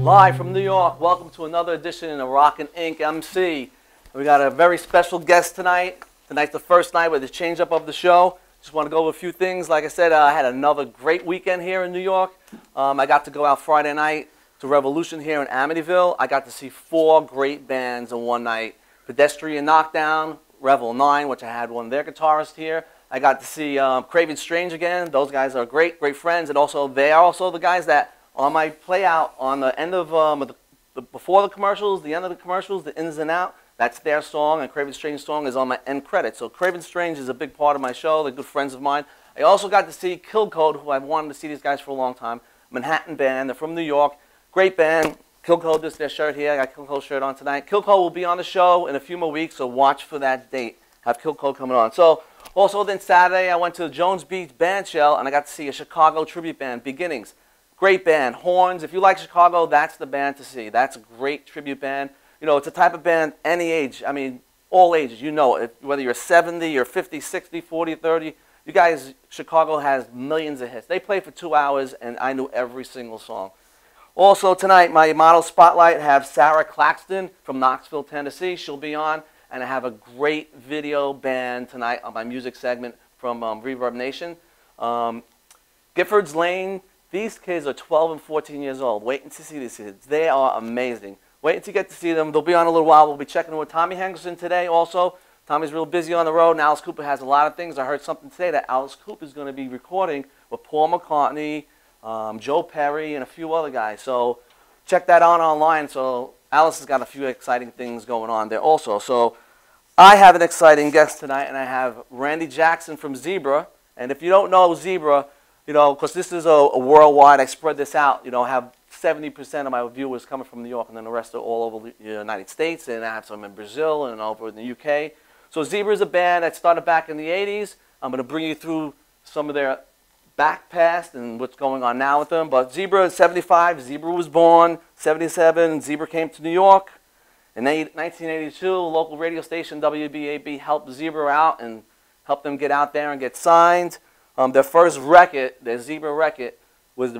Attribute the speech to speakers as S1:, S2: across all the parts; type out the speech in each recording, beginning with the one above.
S1: Live from New York, welcome to another edition of Rockin' Inc. MC. We got a very special guest tonight. Tonight's the first night with the change up of the show. Just want to go over a few things. Like I said, I had another great weekend here in New York. I got to go out Friday night to Revolution here in Amityville. I got to see 4 great bands in one night. Pedestrian Knockdown, Revel 9, which I had one of their guitarists here. I got to see Craven Strange again. Those guys are great friends. And also, they are also the guys that on my play out on the end of before the commercials, the end of the commercials, the ins and out, that's their song, and Craven Strange's song is on my end credits. So Craven Strange is a big part of my show. They're good friends of mine. I also got to see Kill Code, who I've wanted to see these guys for a long time. Manhattan band. They're from New York. Great band. Kill Code, this is their shirt here. I got Kill Code shirt on tonight. Kill Code will be on the show in a few more weeks, so watch for that date. Have Kill Code coming on. So also then Saturday, I went to the Jones Beach Band Shell, and I got to see a Chicago tribute band, Beginnings. Great band, Horns. If you like Chicago, that's the band to see. That's a great tribute band. You know, it's a type of band, any age, I mean, all ages, you know it. Whether you're 70 or 50, 60, 40, 30, you guys, Chicago has millions of hits. They play for 2 hours, and I knew every single song. Also tonight, my model spotlight, have Sarah Claxton from Knoxville, Tennessee. She'll be on, and I have a great video band tonight on my music segment from Reverb Nation. Giffords Lane. These kids are 12 and 14 years old. Waiting to see these kids. They are amazing. Waiting to get to see them. They'll be on a little while. We'll be checking in with Tommy Henderson today also. Tommy's real busy on the road, and Alice Cooper has a lot of things. I heard something today that Alice Cooper is going to be recording with Paul McCartney, Joe Perry, and a few other guys. So check that out online. So Alice has got a few exciting things going on there also. So I have an exciting guest tonight, and I have Randy Jackson from Zebra. And if you don't know Zebra, you know, because this is a worldwide, I spread this out, you know, I have 70% of my viewers coming from New York, and then the rest are all over the United States, and I have some in Brazil and over in the UK. So Zebra is a band that started back in the 80s. I'm going to bring you through some of their back past and what's going on now with them. But Zebra is 75. Zebra was born 77. Zebra came to New York. In 1982, a local radio station, WBAB, helped Zebra out and helped them get out there and get signed. Their first record, their Zebra record, was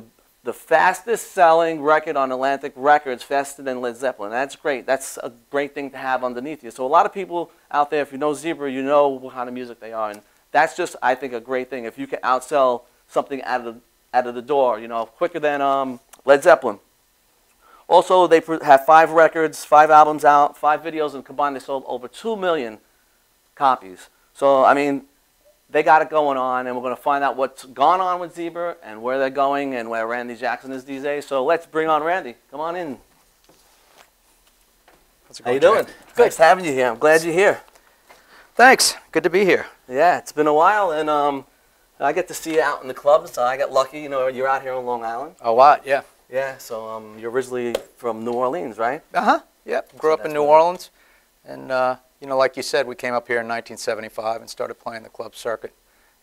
S1: the fastest selling record on Atlantic Records, faster than Led Zeppelin. That's great. That's a great thing to have underneath you. So a lot of people out there, if you know Zebra, you know what kind of music they are. And that's just, I think, a great thing. If you can outsell something out of the door, you know, quicker than Led Zeppelin. Also, they have 5 records, 5 albums out, 5 videos, and combined they sold over 2 million copies. So, I mean, they got it going on, and we're going to find out what's gone on with Zebra and where they're going and where Randy Jackson is these days. So let's bring on Randy. Come on in. How you doing? Good. Nice having you here. I'm glad you're here.
S2: Thanks. Good to be here.
S1: Yeah, it's been a while, and I get to see you out in the clubs. So I got lucky. You know, you're out here on Long Island.
S2: A lot, yeah.
S1: Yeah, so you're originally from New Orleans, right?
S2: Uh-huh. Yep. Grew up in New Orleans, and you know, like you said, we came up here in 1975 and started playing the club circuit.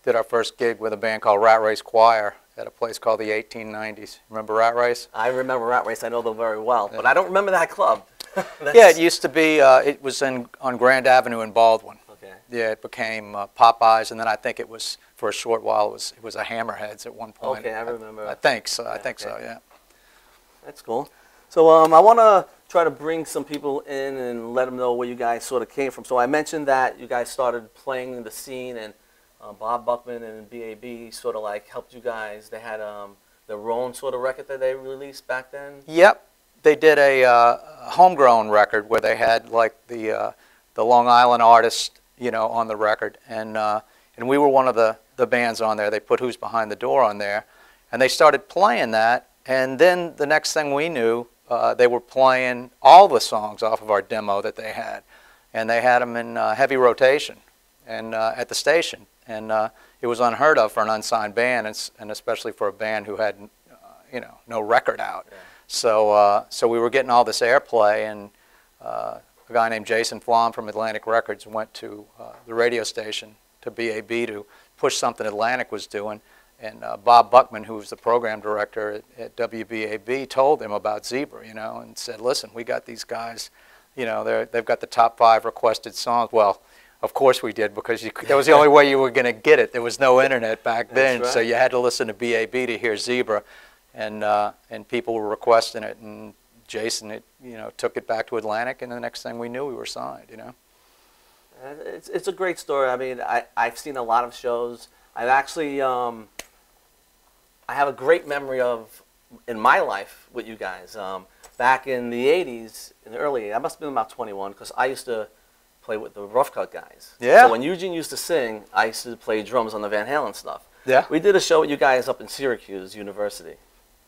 S2: Did our first gig with a band called Rat Race Choir at a place called the 1890s. Remember Rat Race?
S1: I remember Rat Race. I know them very well, but I don't remember that club.
S2: Yeah, it used to be. It was on Grand Avenue in Baldwin.
S1: Okay.
S2: Yeah, it became Popeyes, and then I think it was for a short while. It was a Hammerheads at one point.
S1: Okay, I remember.
S2: I think so.
S1: Yeah,
S2: I think so. Yeah.
S1: That's cool. So I want to try to bring some people in and let them know where you guys sort of came from. So I mentioned that you guys started playing in the scene, and Bob Buckman and BAB sort of like helped you guys. They had their own sort of record that they released back then.
S2: Yep. They did a homegrown record where they had like the Long Island artists, you know, on the record, and we were one of the bands on there. They put Who's Behind the Door on there, and they started playing that, and then the next thing we knew, they were playing all the songs off of our demo that they had, and they had them in heavy rotation, and at the station, and it was unheard of for an unsigned band, and especially for a band who had, you know, no record out. Yeah. So we were getting all this airplay, and a guy named Jason Flom from Atlantic Records went to the radio station, to BAB, to push something Atlantic was doing, and Bob Buckman, who was the program director at WBAB, told him about Zebra, you know, and said, listen, we got these guys, you know, they've got the top 5 requested songs. Well, of course we did, because that was the only way you were going to get it. There was no internet back then, right. So you had to listen to BAB to hear Zebra. And people were requesting it, and Jason, you know, took it back to Atlantic, and the next thing we knew, we were signed, you know.
S1: It's a great story. I mean, I've seen a lot of shows. I've actually, I have a great memory of, in my life, with you guys. Back in the 80s, in the early 80s, I must have been about 21, because I used to play with the Rough Cut guys.
S2: Yeah.
S1: So when Eugene used to sing, I used to play drums on the Van Halen stuff.
S2: Yeah.
S1: We did a show with you guys up in Syracuse University.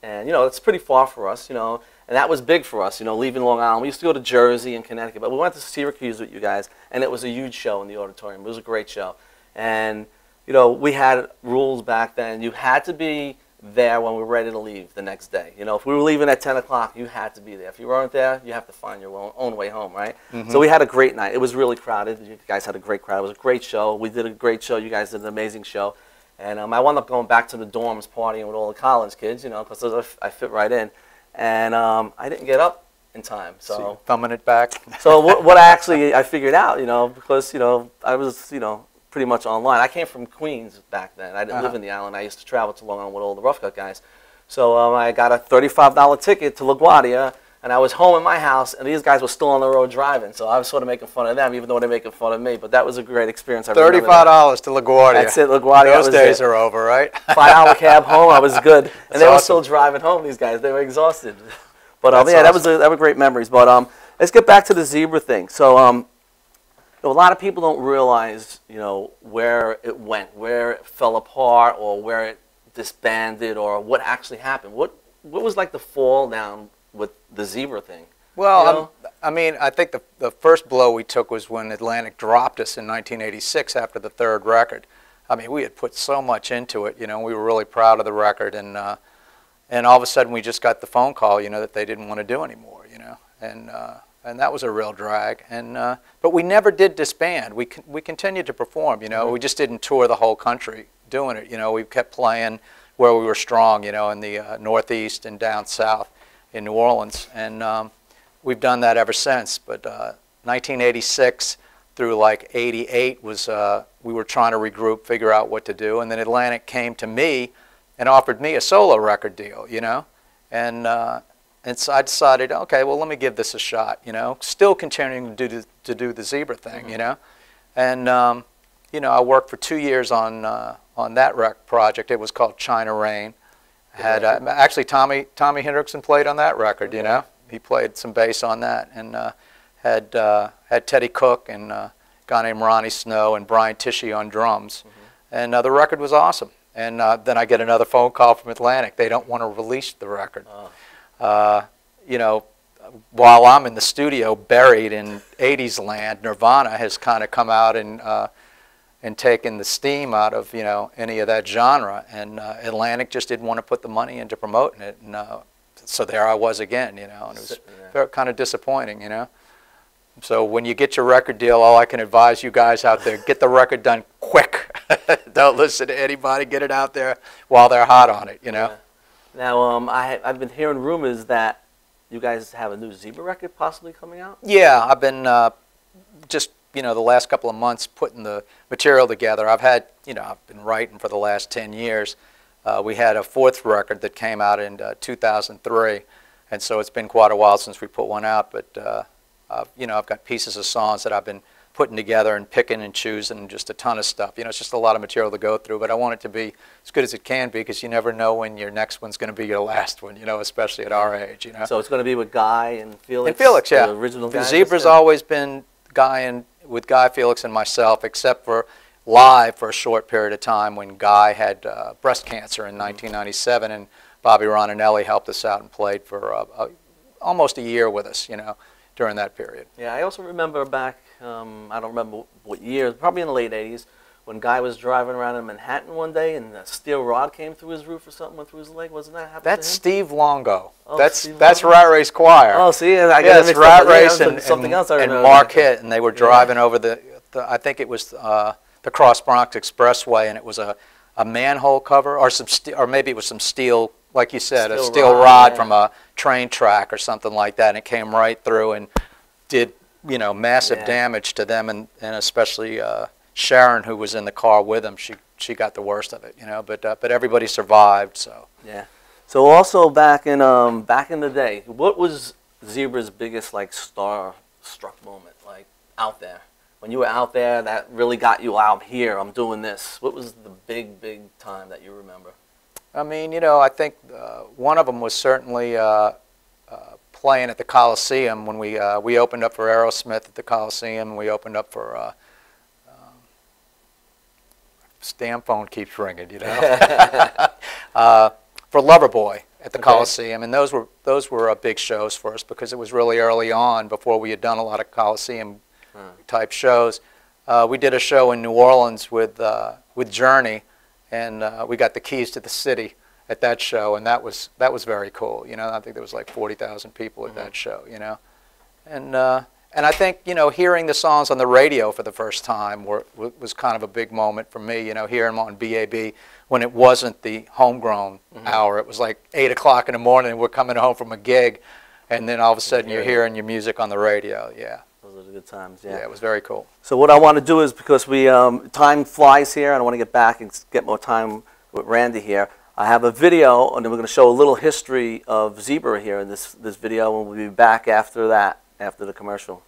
S1: And, you know, it's pretty far for us, you know, and that was big for us, you know, leaving Long Island. We used to go to Jersey and Connecticut, but we went to Syracuse with you guys, and it was a huge show in the auditorium. It was a great show. And, you know, we had rules back then. You had to be there when we were ready to leave the next day. You know, if we were leaving at 10 o'clock, you had to be there. If you weren't there, you have to find your own way home, right? Mm-hmm. So we had a great night. It was really crowded. You guys had a great crowd. It was a great show. We did a great show. You guys did an amazing show. And I wound up going back to the dorms partying with all the college kids, you know, because I fit right in. And I didn't get up in time. So
S2: thumbing it back.
S1: So what I figured out, you know, because, you know, I was, you know, pretty much online. I came from Queens back then. I didn't live in the island. I used to travel to Long Island with all the Rough Cut guys. So I got a $35 ticket to LaGuardia, and I was home in my house, and these guys were still on the road driving. So I was sort of making fun of them, even though they're making fun of me. But that was a great experience.
S2: $35 to LaGuardia.
S1: That's it, LaGuardia.
S2: Those days are over, right?
S1: 5-hour cab home. I was good. And
S2: That's
S1: they were
S2: awesome.
S1: still driving home, these guys. They were exhausted. But
S2: That's
S1: yeah,
S2: awesome.
S1: that were great memories. But let's get back to the Zebra thing. So you know, a lot of people don't realize, you know, where it went, where it fell apart, or where it disbanded, or what actually happened. What was like the fall down with the Zebra thing?
S2: Well,
S1: you know?
S2: I mean, I think the first blow we took was when Atlantic dropped us in 1986 after the 3rd record. I mean, we had put so much into it, you know, we were really proud of the record, and all of a sudden we just got the phone call, you know, that they didn't want to do anymore, you know, and that was a real drag. And but we never did disband. We continued to perform, you know. Mm-hmm. We just didn't tour the whole country doing it, you know. We kept playing where we were strong, you know, in the Northeast and down south in New Orleans, and we've done that ever since. But 1986 through like 88 was we were trying to regroup, figure out what to do, and then Atlantic came to me and offered me a solo record deal, you know, and so I decided, okay, well, let me give this a shot, you know, still continuing to do the Zebra thing, you know, and you know, I worked for 2 years on that project. It was called China Rain. Had actually Tommy Hendrickson played on that record. You know, he played some bass on that, and had Teddy Cook and a guy named Ronnie Snow and Brian Tishy on drums, and the record was awesome. And then I get another phone call from Atlantic. They don't want to release the record. You know, while I'm in the studio buried in 80s land, Nirvana has kind of come out and taken the steam out of, you know, any of that genre. And Atlantic just didn't want to put the money into promoting it. And so there I was again, you know, and it was very kind of disappointing, you know. So when you get your record deal, all I can advise you guys out there, get the record done quick. Don't listen to anybody. Get it out there while they're hot on it, you know.
S1: Yeah. Now, I've been hearing rumors that you guys have a new Zebra record possibly coming out?
S2: Yeah, I've been just, you know, the last couple of months putting the material together. I've had, you know, I've been writing for the last 10 years. We had a fourth record that came out in 2003, and so it's been quite a while since we put one out, but you know, I've got pieces of songs that I've been putting together and picking and choosing, just a ton of stuff. You know, it's just a lot of material to go through, but I want it to be as good as it can be, because you never know when your next one's going to be your last one, you know, especially at our age, you know.
S1: So it's going to be with Guy and Felix?
S2: And Felix, yeah.
S1: The original guys?
S2: Zebra's always been with Guy, Felix, and myself, except for live for a short period of time when Guy had breast cancer in 1997, and Bobby Ronanelli helped us out and played for almost a year with us, you know, during that period.
S1: Yeah, I also remember back, I don't remember what year, probably in the late 80s, when Guy was driving around in Manhattan one day and a steel rod came through his roof or something, went through his leg. Wasn't that happening
S2: That's
S1: to him?
S2: Steve Longo.
S1: Oh,
S2: that's
S1: Steve
S2: Rat
S1: Longo?
S2: Race Choir.
S1: Oh, see, I
S2: yeah, it's Rat Race
S1: and something else I
S2: and
S1: remember.
S2: Mark Hitt, and they were driving over the I think it was the Cross Bronx Expressway, and it was a manhole cover or maybe it was some steel, like you said, a steel rod from a train track or something like that, and it came right through and did, you know, massive damage to them, and especially Sharon, who was in the car with them. She got the worst of it, you know, but everybody survived. So
S1: yeah. So also back in the day, what was Zebra's biggest like star-struck moment, like out there? When you were out there, that really got you out here. I'm doing this. What was the big time that you remember?
S2: I mean, you know, I think one of them was certainly playing at the Coliseum when we opened up for Aerosmith at the Coliseum. We opened up for Stamp phone keeps ringing, you know, for Loverboy at the Coliseum, and those were big shows for us because it was really early on, before we had done a lot of Coliseum type shows. We did a show in New Orleans with Journey, and we got the keys to the city at that show, and that was very cool. You know, I think there was like 40,000 people at that show. You know, and I think, you know, hearing the songs on the radio for the first time was kind of a big moment for me. You know, hearing them on BAB when it wasn't the homegrown hour. It was like 8 o'clock in the morning, and we're coming home from a gig, and then all of a sudden you're hearing your music on the radio. Yeah.
S1: Those are the good times, yeah.
S2: Yeah, it was very cool.
S1: So what I want to do is, because time flies here, and I want to get back and get more time with Randy here, I have a video, and then we're going to show a little history of Zebra here in this video, and we'll be back after that, after the commercial.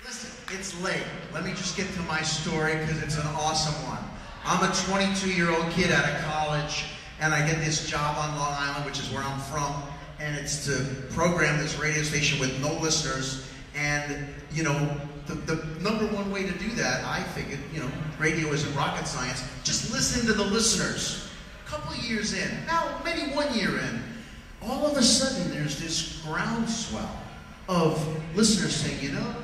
S3: Listen, it's late. Let me just get to my story, because it's an awesome one. I'm a 22-year-old kid out of college, and I get this job on Long Island, which is where I'm from, and it's to program this radio station with no listeners. And, you know, the number one way to do that, I figured, you know, radio isn't rocket science, just listen to the listeners. A couple of years in, now maybe 1 year in, all of a sudden there's this groundswell of listeners saying, you know,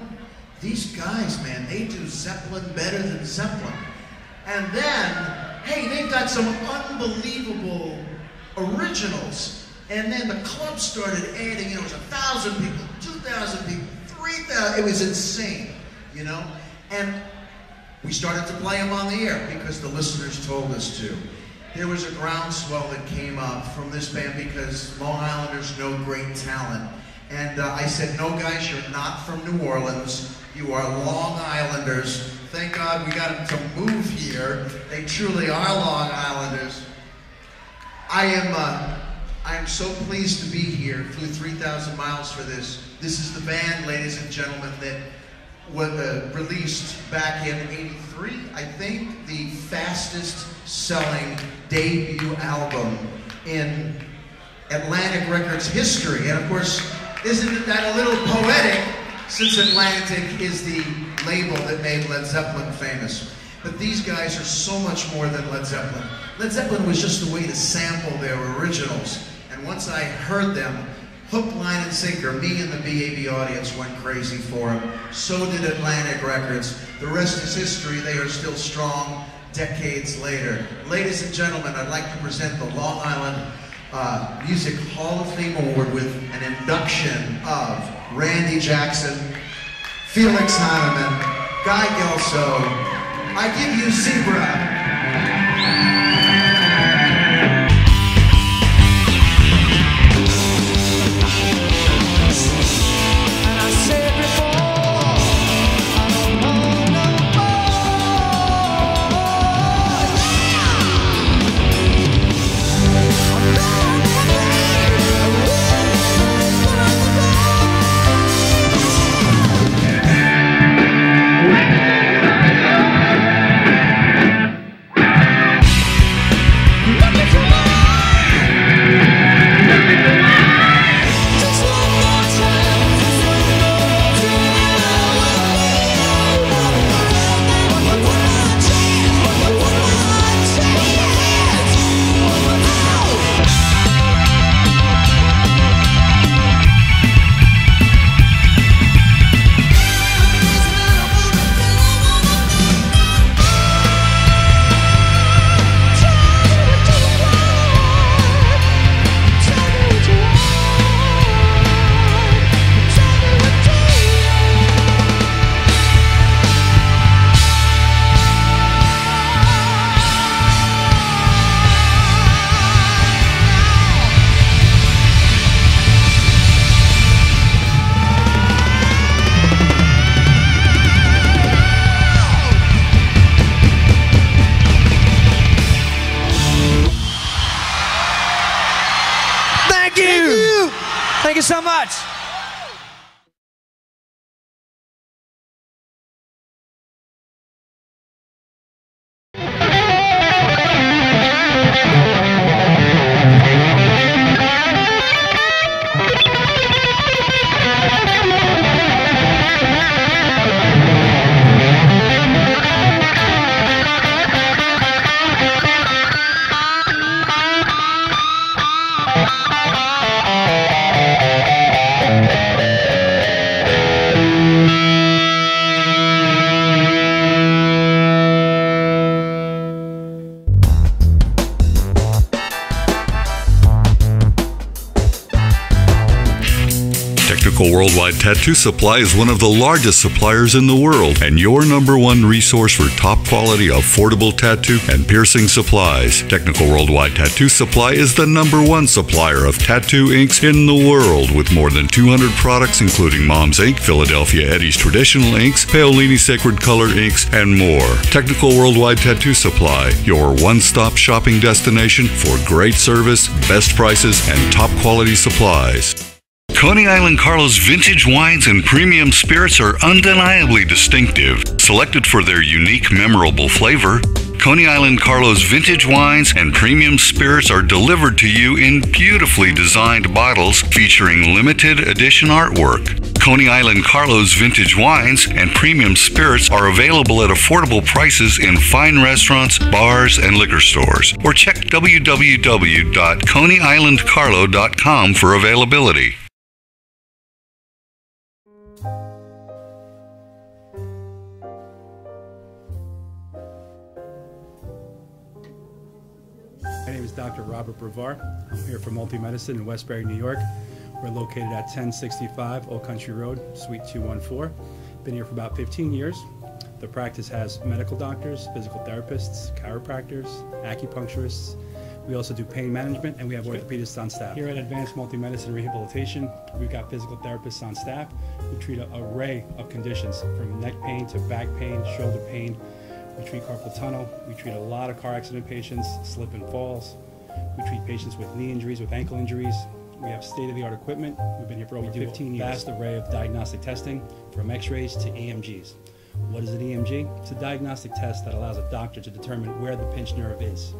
S3: these guys, man, they do Zeppelin better than Zeppelin. And then, hey, they've got some unbelievable originals. And then the club started adding, it was 1,000 people, 2,000 people, 3,000, it was insane, you know? And we started to play them on the air because the listeners told us to. There was a groundswell that came up from this band because Long Islanders know great talent. And I said, no guys, you're not from New Orleans. You are Long Islanders. Thank God we got them to move here. They truly are Long Islanders. I am so pleased to be here. Flew 3,000 miles for this. This is the band, ladies and gentlemen, that was released back in '83, I think, the fastest selling debut album in Atlantic Records history. And of course, isn't that a little poetic, since Atlantic is the label that made Led Zeppelin famous. But these guys are so much more than Led Zeppelin. Led Zeppelin was just a way to sample their originals. And once I heard them, hook, line, and sinker, me and the BAB audience went crazy for them. So did Atlantic Records. The rest is history. They are still strong decades later. Ladies and gentlemen, I'd like to present the Long Island Music Hall of Fame Award with an induction of Randy Jackson, Felix Hanneman, Guy Gelso. I give you Zebra.
S4: Thank you so much.
S5: Worldwide Tattoo Supply is one of the largest suppliers in the world and your #1 resource for top quality, affordable tattoo and piercing supplies. Technical Worldwide Tattoo Supply is the #1 supplier of tattoo inks in the world with more than 200 products including Mom's Ink, Philadelphia Eddie's Traditional Inks, Paolini Sacred Color Inks, and more. Technical Worldwide Tattoo Supply, your one-stop shopping destination for great service, best prices, and top quality supplies. Coney Island Carlos vintage wines and premium spirits are undeniably distinctive, selected for their unique, memorable flavor. Coney Island Carlos vintage wines and premium spirits are delivered to you in beautifully designed bottles featuring limited edition artwork. Coney Island Carlos vintage wines and premium spirits are available at affordable prices in fine restaurants, bars, and liquor stores. Or check www.coneyislandcarlo.com for availability.
S6: My name is Dr. Robert Brevard. I'm here for Multi-Medicine in Westbury, New York. We're located at 1065 Old Country Road, Suite 214. Been here for about 15 years. The practice has medical doctors, physical therapists, chiropractors, acupuncturists. We also do pain management, and we have orthopedists on staff. Here at Advanced Multi-Medicine Rehabilitation, we've got physical therapists on staff who treat an array of conditions, from neck pain to back pain, shoulder pain. We treat carpal tunnel. We treat a lot of car accident patients, slip and falls. We treat patients with knee injuries, with ankle injuries. We have state-of-the-art equipment. We've been here for over 15 years. Vast array of diagnostic testing, from X-rays to EMGs. What is an EMG? It's a diagnostic test that allows a doctor to determine where the pinched nerve is.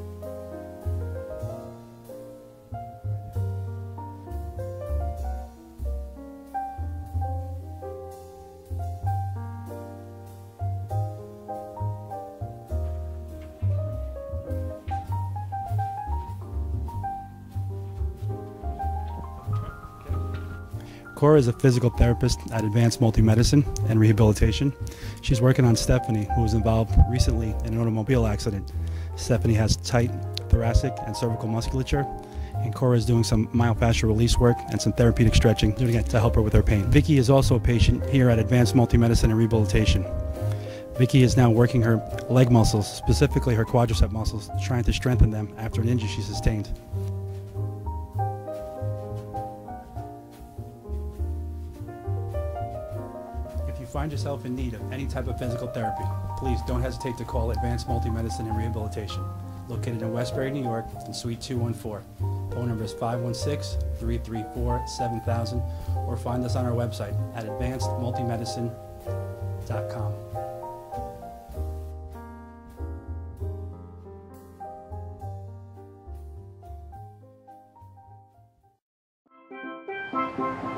S6: Cora is a physical therapist at Advanced Multi-Medicine and Rehabilitation. She's working on Stephanie, who was involved recently in an automobile accident. Stephanie has tight thoracic and cervical musculature, and Cora is doing some myofascial release work and some therapeutic stretching, doing it to help her with her pain. Vicky is also a patient here at Advanced Multi-Medicine and Rehabilitation. Vicky is now working her leg muscles, specifically her quadricep muscles, trying to strengthen them after an injury she sustained. If you find yourself in need of any type of physical therapy, please don't hesitate to call Advanced Multi-Medicine and Rehabilitation, located in Westbury, New York, in Suite 214. Phone number is 516-334-7000, or find us on our website at advancedmultimedicine.com.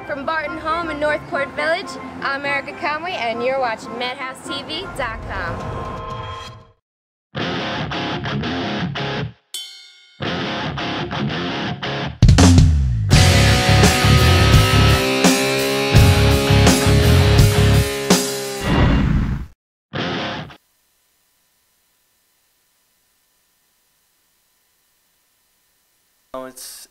S4: From Barton Home in Northport Village, I'm Erica Conway, and you're watching MadhouseTV.com.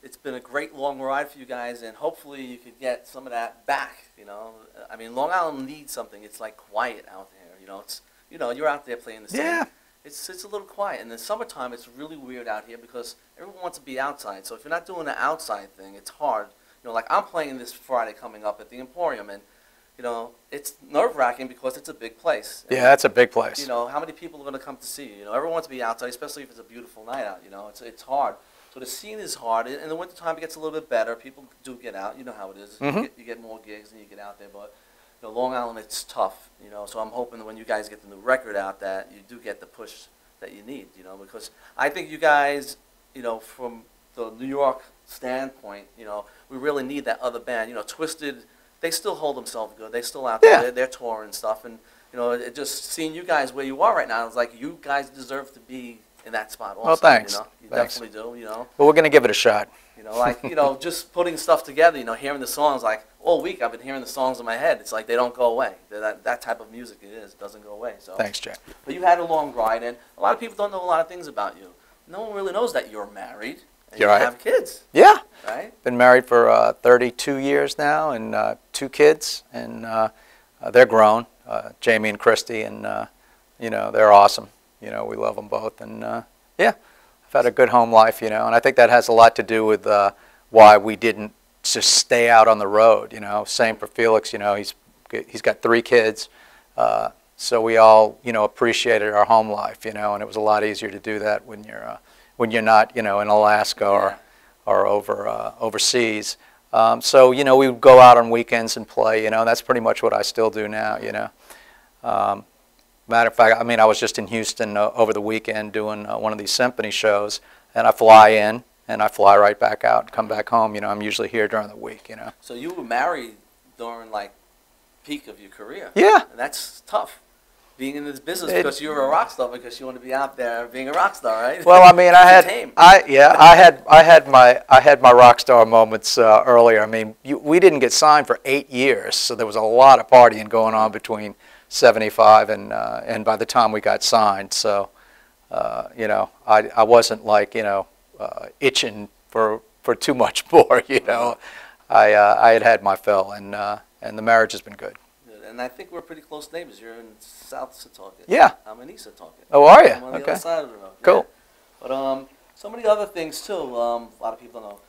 S1: It's been a great long ride for you guys, and hopefully you could get some of that back. I mean, Long Island needs something. It's like quiet out there. You're out there playing the scene.
S2: Yeah.
S1: It's a little quiet. In the summertime, it's really weird out here because everyone wants to be outside. So if you're not doing the outside thing, it's hard. Like I'm playing this Friday coming up at the Emporium, and it's nerve-wracking because it's a big place.
S2: Yeah, that's a big place.
S1: How many people are going to come to see you? Everyone wants to be outside, especially if it's a beautiful night out. It's hard. So the scene is hard. In the wintertime, it gets a little bit better. People do get out. You know how it is.
S2: Mm-hmm.
S1: You get more gigs and you get out there. But Long Island, it's tough. So I'm hoping that when you guys get the new record out, that you do get the push that you need. Because I think you guys, from the New York standpoint, we really need that other band. Twisted, they still hold themselves good. They still out there. They're touring and stuff. And it just seeing you guys where you are right now, it's like you guys deserve to be in that spot also.
S2: Well, thanks.
S1: You
S2: Thanks.
S1: definitely do,
S2: Well, we're going to give it a shot.
S1: Just putting stuff together, hearing the songs, like all week I've been hearing the songs in my head. It's like they don't go away. That type of music it doesn't go away. So.
S2: Thanks, Jack.
S1: But you had a long ride, and a lot of people don't know a lot of things about you. No one really knows that you're married and you have kids.
S2: Yeah.
S1: Right?
S2: Been married for 32 years now, and 2 kids, and they're grown, Jamie and Christy, and they're awesome. We love them both, and yeah, I've had a good home life, and I think that has a lot to do with why we didn't just stay out on the road. Same for Felix. He's got 3 kids, so we all appreciated our home life, and it was a lot easier to do that when you're not in Alaska or overseas. So we would go out on weekends and play. That's pretty much what I still do now. Matter of fact, I was just in Houston over the weekend doing one of these symphony shows, and I fly in and I fly right back out and come back home. I'm usually here during the week.
S1: So you were married during peak of your career.
S2: Yeah.
S1: And that's tough, being in this business because you're a rock star, because you want to be out there being a rock star, right?
S2: Well, I had my rock star moments earlier. We didn't get signed for 8 years, so there was a lot of partying going on between 75 and by the time we got signed. So I wasn't itching for too much more. I had my fill, and the marriage has been good.
S1: And I think we're pretty close neighbors. You're in South Setauket.
S2: Yeah.
S1: I'm in East Setauket.
S2: Oh, are you?
S1: I'm on the
S2: Okay.
S1: other side of the road.
S2: Cool.
S1: Yeah. But so many other things too. A lot of people don't know.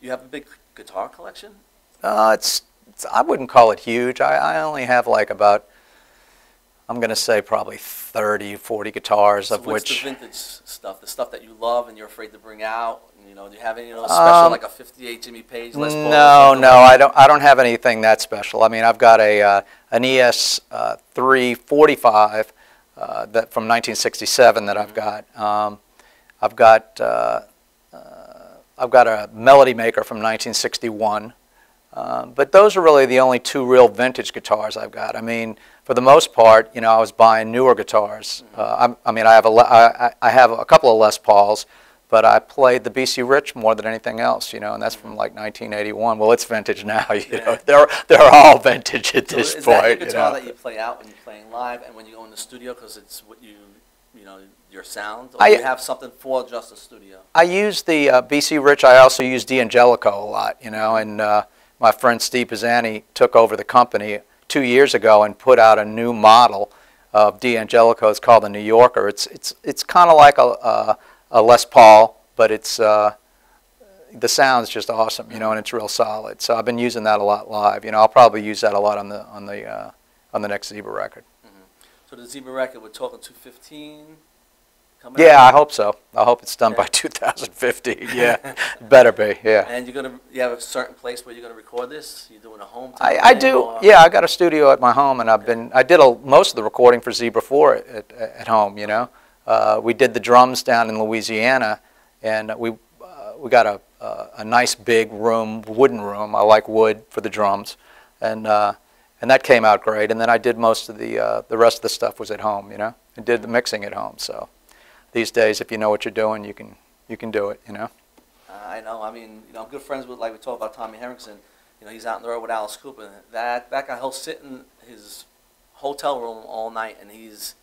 S1: You have a big guitar collection?
S2: I wouldn't call it huge. I only have about I'm going to say probably 30, 40 guitars,
S1: So
S2: of
S1: what's
S2: which...
S1: the vintage stuff, the stuff that you love and you're afraid to bring out? You know, do you have any special, like a 58 Jimmy Page Les Paul?
S2: No, I don't have anything that special. I mean, I've got an ES 345 that from 1967 that I've got. I've got a Melody Maker from 1961. But those are really the only two real vintage guitars I've got. I mean, for the most part, you know, I was buying newer guitars. I mean, I have a couple of Les Pauls, but I played the BC Rich more than anything else, you know, and that's from like 1981. Well, it's vintage now, you know. They're all vintage at this
S1: is
S2: point.
S1: That your guitar
S2: you know?
S1: that you play out when you're playing live and when you go in the studio because it's what you know, your sound? Or do you have something for just the studio? I use the
S2: BC Rich. I also use D'Angelico a lot, you know, and my friend Steve Pisani took over the company 2 years ago and put out a new model of D'Angelico. It's called the New Yorker. It's kind of like a Les Paul, but it's the sound's just awesome, you know, and it's real solid. So I've been using that a lot live. You know, I'll probably use that a lot on the next Zebra record.
S1: So the Zebra record, we're talking 215 coming
S2: Yeah,
S1: out?
S2: I hope so. I hope it's done by 2015. Yeah, better be. Yeah.
S1: And you have a certain place where you're gonna record this? You're doing a home?
S2: I do.
S1: Or?
S2: Yeah, I got a studio at my home, and I did most of the recording for Zebra 4 at home. You know, we did the drums down in Louisiana, and we got a nice big room, wooden room. I like wood for the drums, and that came out great. And then I did most of the rest of the stuff was at home. You know, I did the mixing at home. So these days, if you know what you're doing, you can do it. You know.
S1: I know. I mean, you know, I'm good friends with, like we talked about, Tommy Henriksen. You know, he's out in the road with Alice Cooper. And that guy, he'll sit in his hotel room all night, and he's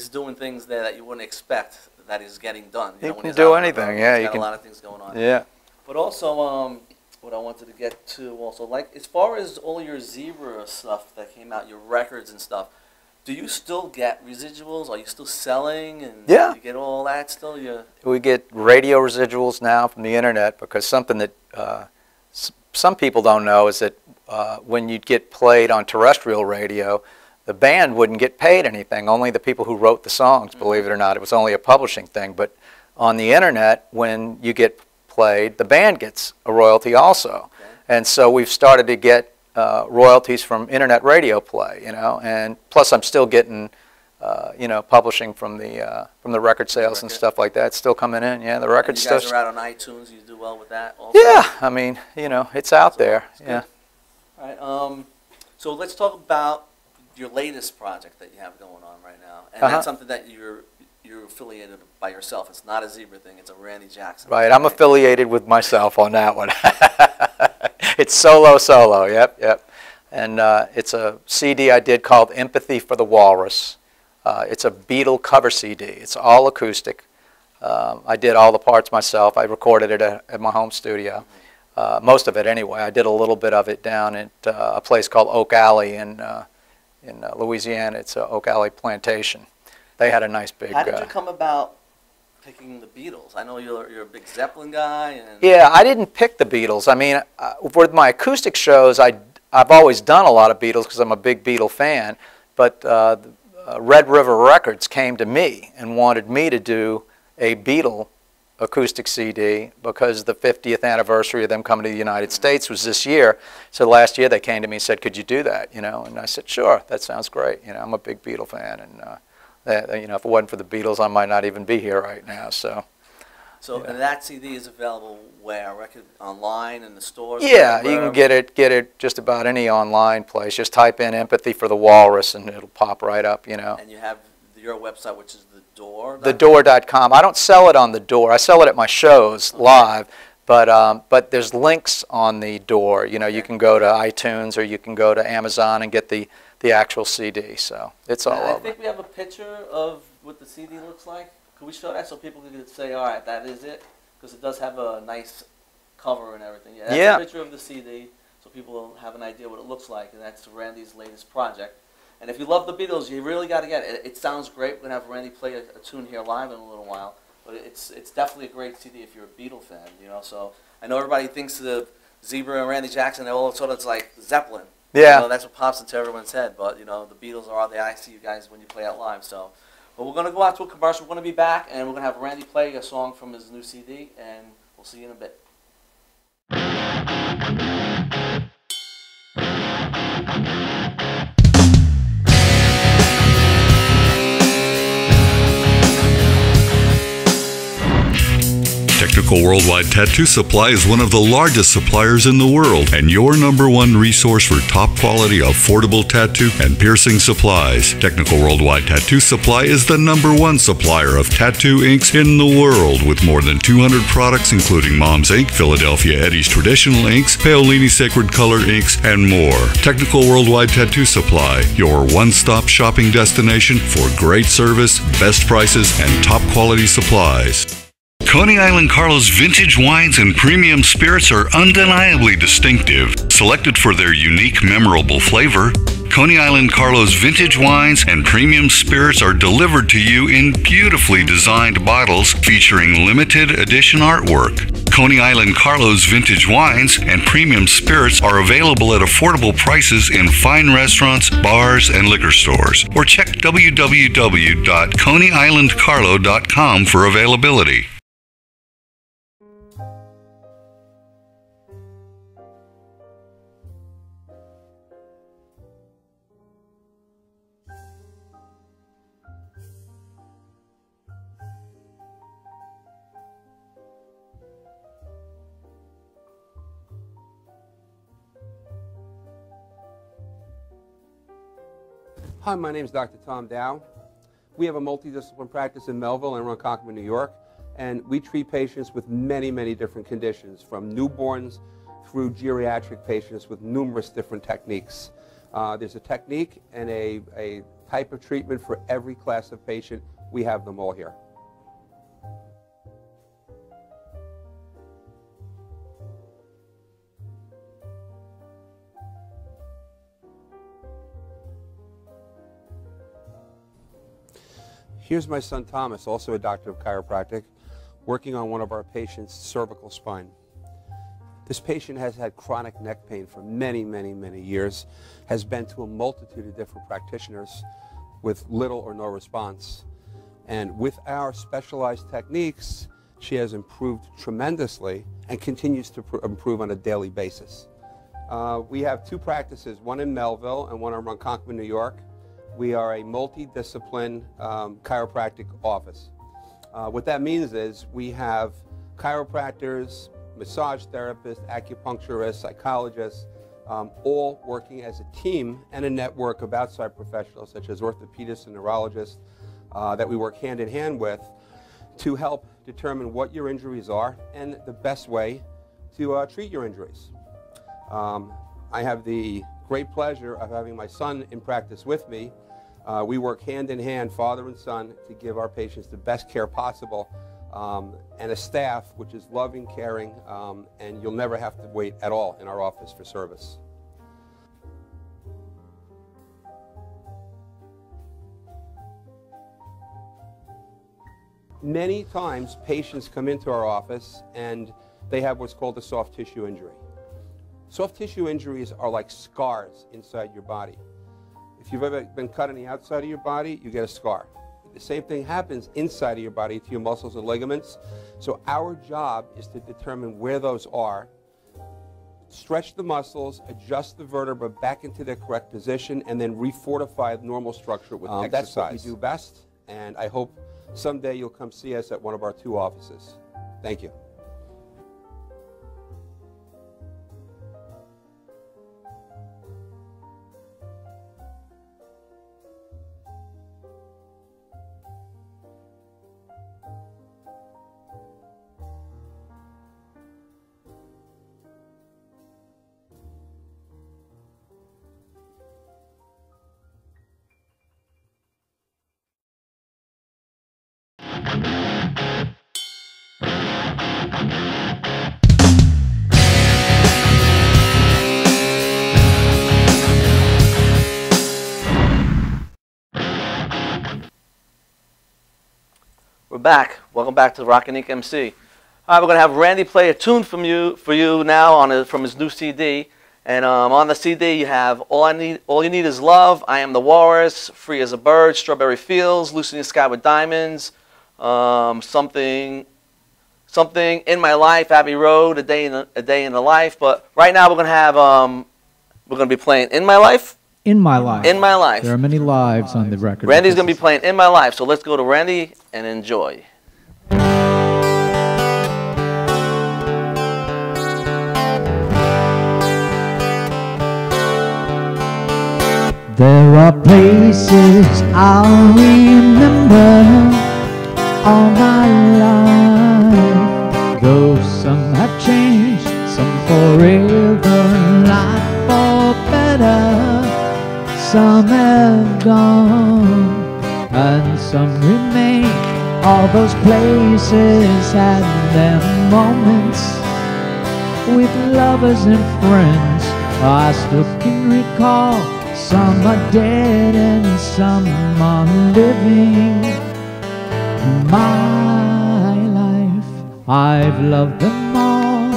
S1: doing things there that you wouldn't expect that he's getting done. You know, when
S2: can
S1: he's
S2: do
S1: out
S2: anything.
S1: Yeah,
S2: you
S1: got
S2: can.
S1: a lot of things going on.
S2: Yeah.
S1: But also, what I wanted to get to also, like, as far as all your Zebra stuff that came out, your records and stuff, do you still get residuals? Are you still selling? And
S2: Yeah.
S1: you get all that still?
S2: We get radio residuals now from the internet, because something that some people don't know is that when you get played on terrestrial radio, the band wouldn't get paid anything. Only the people who wrote the songs, believe it or not. It was only a publishing thing. But on the internet, when you get played, the band gets a royalty also. Okay. And so we've started to get royalties from internet radio play, you know, and plus I'm still getting, you know, publishing from the record sales and stuff like that. It's still coming in, yeah. The record's
S1: still. You guys are out on iTunes. You do well with that. Also?
S2: Yeah, I mean, you know, it's out there. Yeah.
S1: All right. So let's talk about your latest project that you have going on right now, and that's something that you're affiliated by yourself. It's not a Zebra thing. It's a Randy Jackson.
S2: Right. I'm affiliated with myself on that one. It's solo. Yep. And it's a CD I did called Empathy for the Walrus. It's a Beatle cover CD. It's all acoustic. I did all the parts myself. I recorded it at my home studio. Most of it anyway. I did a little bit of it down at a place called Oak Alley in Louisiana. It's Oak Alley Plantation. They had a nice big...
S1: How did you come about picking the Beatles? I know you're a big Zeppelin guy. And
S2: yeah, I didn't pick the Beatles. I mean, with my acoustic shows, I've always done a lot of Beatles because I'm a big Beatle fan. But Red River Records came to me and wanted me to do a Beatle acoustic CD because the 50th anniversary of them coming to the United States was this year. So last year they came to me and said, "Could you do that?" You know, and I said, "Sure, that sounds great." You know, I'm a big Beatle fan, and you know, if it wasn't for the Beatles, I might not even be here right now. So
S1: yeah. And that CD is available where? Online in the stores?
S2: Yeah, you can get it just about any online place. Just type in "Empathy for the Walrus" and it'll pop right up. You know.
S1: And you have your website, which is The Door.
S2: TheDoor.com. I don't sell it on The Door. I sell it at my shows live, but there's links on The Door. You know, you can go to iTunes or you can go to Amazon and get the actual CD. So it's all over.
S1: I think we have a picture of what the CD looks like. Could we show that so people could say, all right, that is it? Because it does have a nice cover and everything. Yeah, that's a picture of the CD, so people will have an idea what it looks like, and that's Randy's latest project. And if you love the Beatles, you really got to get it. It sounds great. We're going to have Randy play a tune here live in a little while. But it's definitely a great CD if you're a Beatle fan, you know. So I know everybody thinks the Zebra and Randy Jackson, they're all sort of like Zeppelin.
S2: Yeah.
S1: You know, that's what pops into everyone's head. But, you know, the Beatles are on the I see you guys when you play out live. So, but we're going to go out to a commercial. We're going to be back, and we're going to have Randy play a song from his new CD, and we'll see you in a bit.
S5: Technical Worldwide Tattoo Supply is one of the largest suppliers in the world and your #1 resource for top quality, affordable tattoo and piercing supplies. Technical Worldwide Tattoo Supply is the #1 supplier of tattoo inks in the world with more than 200 products including Mom's Ink, Philadelphia Eddie's Traditional Inks, Paolini Sacred Color Inks, and more. Technical Worldwide Tattoo Supply, your one-stop shopping destination for great service, best prices, and top quality supplies. Coney Island Carlo's vintage wines and premium spirits are undeniably distinctive. Selected for their unique, memorable flavor, Coney Island Carlo's vintage wines and premium spirits are delivered to you in beautifully designed bottles featuring limited edition artwork. Coney Island Carlo's vintage wines and premium spirits are available at affordable prices in fine restaurants, bars, and liquor stores. Or check www.coneyislandcarlo.com for availability.
S7: Hi, my name is Dr. Tom Dow. We have a multidisciplinary practice in Melville and Ronkonkoma, New York, and we treat patients with many, many different conditions, from newborns through geriatric patients with numerous different techniques. There's a technique and a type of treatment for every class of patient. We have them all here. Here's my son Thomas, also a doctor of chiropractic, working on one of our patients' cervical spine. This patient has had chronic neck pain for many, many, many years, has been to a multitude of different practitioners with little or no response. And with our specialized techniques, she has improved tremendously and continues to improve on a daily basis. We have two practices, one in Melville and one in Ronkonkoma, New York. We are a multidiscipline chiropractic office. What that means is we have chiropractors, massage therapists, acupuncturists, psychologists, all working as a team and a network of outside professionals such as orthopedists and neurologists that we work hand in hand with to help determine what your injuries are and the best way to treat your injuries. I have the great pleasure of having my son in practice with me. We work hand in hand, father and son, to give our patients the best care possible, and a staff which is loving, caring, and you'll never have to wait at all in our office for service. Many times patients come into our office and they have what's called a soft tissue injury. Soft tissue injuries are like scars inside your body. If you've ever been cut on the outside of your body, you get a scar. The same thing happens inside of your body to your muscles and ligaments. So our job is to determine where those are, stretch the muscles, adjust the vertebra back into their correct position, and then refortify the normal structure with exercise. That's what we do best, and I hope someday you'll come see us at one of our two offices. Thank you.
S1: We're back. Welcome back to Rockin' Ink MC. All right, we're going to have Randy play a tune for you now from his new CD. And on the CD, you have all you need is love, I am the walrus, free as a bird, strawberry fields, loosening the sky with diamonds, something in my life, Abbey Road, a day in the life. But right now we're gonna be playing In My Life.
S8: In My Life.
S1: In My Life.
S8: There are many lives on the record.
S1: Randy's gonna be playing In My Life. So let's go to Randy and enjoy.
S8: There are places I'll remember all my life, though some have changed, some forever, not for better. Some have gone, and some remain. All those places had their moments with lovers and friends. I still can recall. Some are dead and some are living. In my life, I've loved them all.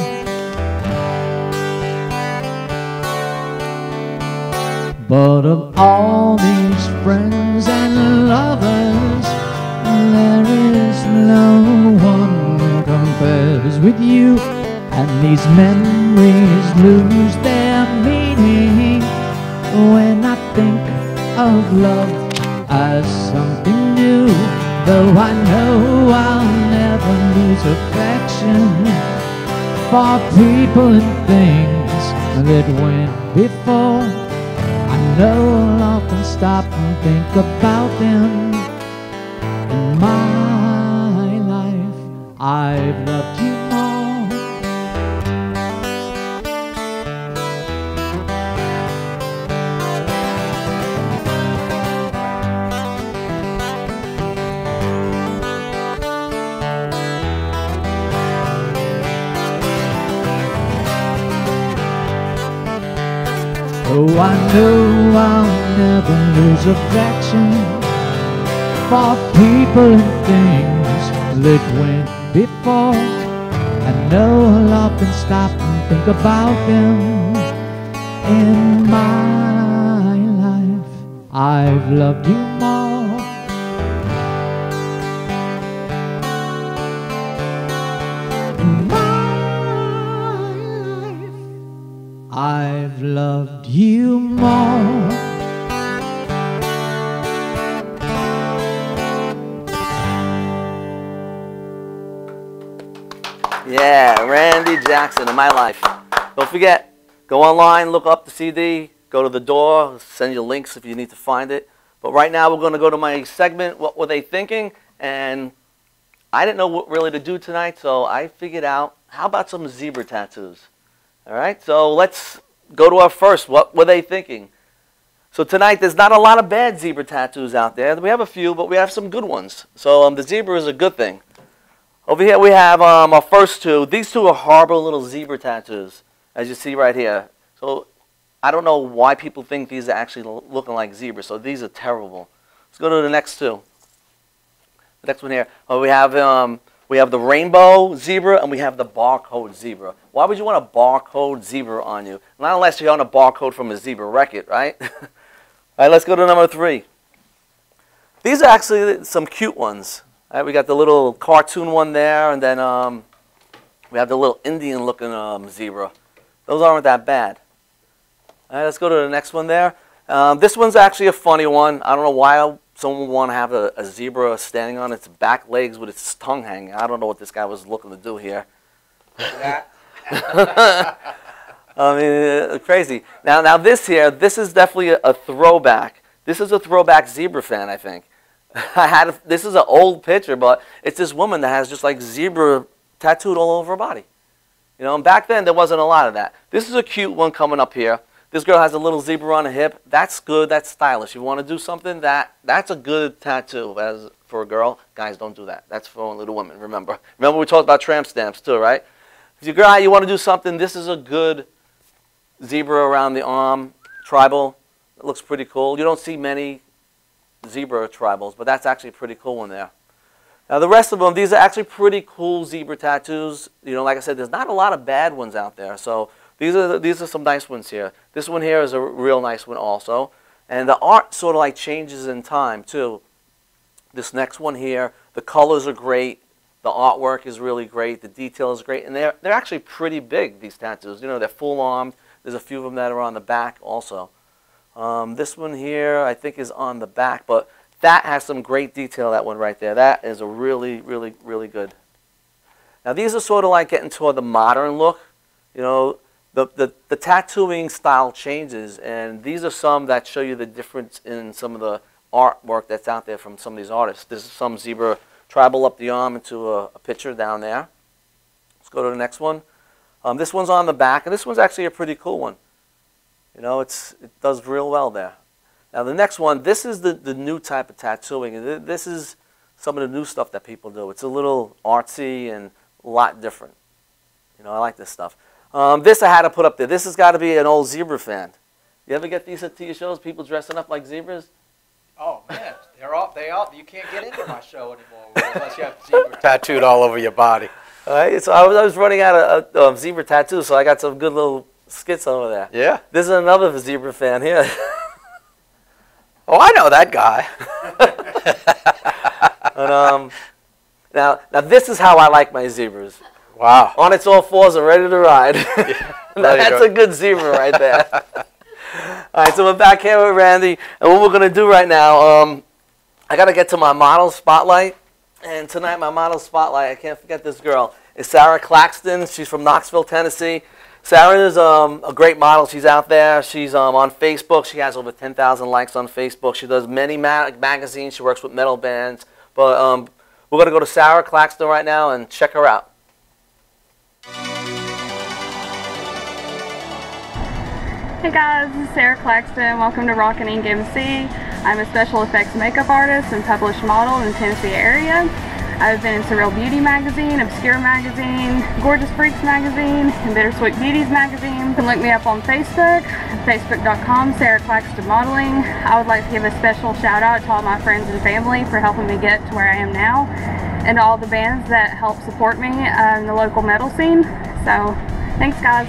S8: But of all these friends and lovers, there is no one compares with you. And these memories lose their meaning when I think of love as something new. Though I know I'll never lose affection for people and things that went before. I know I'll often stop and think about them. In my life, I've loved you more. Oh, I know I'll never lose affection for people and things that went before. I know I'll often stop and think about them. In my life, I've loved you more. In my life, I've loved you more.
S1: Yeah, Randy Jackson, In My Life. Don't forget, go online, look up the CD, go to the door, send you links if you need to find it. But right now we're going to go to my segment, What Were They Thinking? And I didn't know what really to do tonight, so I figured out, how about some zebra tattoos? All right, so let's go to our first, What Were They Thinking? So tonight, there's not a lot of bad zebra tattoos out there. We have a few, but we have some good ones. So the zebra is a good thing. Over here we have our first two. These two are horrible little zebra tattoos, as you see right here. So I don't know why people think these are actually looking like zebras. So these are terrible. Let's go to the next two. The next one here. We have the rainbow zebra and we have the barcode zebra. Why would you want a barcode zebra on you? Not unless you're on a barcode from a zebra wreck-it, right? All right, let's go to number 3. These are actually some cute ones. All right, we got the little cartoon one there, and then we have the little Indian-looking zebra. Those aren't that bad. All right, let's go to the next one there. This one's actually a funny one. I don't know why someone would want to have a zebra standing on its back legs with its tongue hanging. I don't know what this guy was looking to do here. I mean, crazy. Now this is definitely a throwback. This is a throwback zebra fan, I think. This is an old picture, but it's this woman that has just like zebra tattooed all over her body. You know, and back then there wasn't a lot of that. This is a cute one coming up here. This girl has a little zebra on her hip. That's good. That's stylish. You want to do something that's a good tattoo as for a girl. Guys, don't do that. That's for only the women. Remember we talked about tramp stamps too, right? If you're a guy, you want to do something. This is a good zebra around the arm, tribal. It looks pretty cool. You don't see many zebra tribals, but that's actually a pretty cool one there. Now the rest of them, these are actually pretty cool zebra tattoos. You know, like I said, there's not a lot of bad ones out there. So These are some nice ones here. This one here is a real nice one also. And the art sort of like changes in time too. This next one here, the colors are great. The artwork is really great. The detail is great. And they're actually pretty big, these tattoos. You know, they're full-armed. There's a few of them that are on the back also. This one here I think is on the back, but that has some great detail, that one right there. That is a really, really, really good. Now these are sort of like getting toward the modern look. You know, the tattooing style changes, and these are some that show you the difference in some of the artwork that's out there from some of these artists. This is some zebra tribal up the arm into a picture down there. Let's go to the next one. This one's on the back, and this one's actually a pretty cool one. You know, it does real well there. Now the next one, this is the new type of tattooing. This is some of the new stuff that people do. It's a little artsy and a lot different. You know, I like this stuff. This I had to put up there. This has got to be an old zebra fan. You ever get these at your shows, people dressing up like zebras?
S2: Oh man, they all. You can't get into my show anymore unless you have zebra tattooed all over your body.
S1: All right, so I was running out of zebra tattoos, so I got some good little skits over there.
S2: Yeah.
S1: This is another zebra fan here.
S2: Oh, I know that guy.
S1: And, now this is how I like my zebras.
S2: Wow.
S1: On its all fours and ready to ride.
S2: Yeah,
S1: That's a good zebra right there. All right, so we're back here with Randy, and what we're going to do right now, I got to get to my model spotlight, and tonight my model spotlight, I can't forget this girl, is Sarah Claxton. She's from Knoxville, Tennessee. Sarah is a great model. She's out there. She's on Facebook. She has over 10,000 likes on Facebook. She does many magazines. She works with metal bands. But we're going to go to Sarah Claxton right now and check her out.
S9: Hey guys, this is Sarah Claxton. Welcome to Rockin' Ink MC. I'm a special effects makeup artist and published model in the Tennessee area. I've been in Surreal Beauty magazine, Obscure magazine, Gorgeous Freaks magazine, and Bittersweet Beauties magazine. You can look me up on Facebook, facebook.com, Sarah Claxton Modeling. I would like to give a special shout out to all my friends and family for helping me get to where I am now, and all the bands that help support me in the local metal scene. So, thanks guys.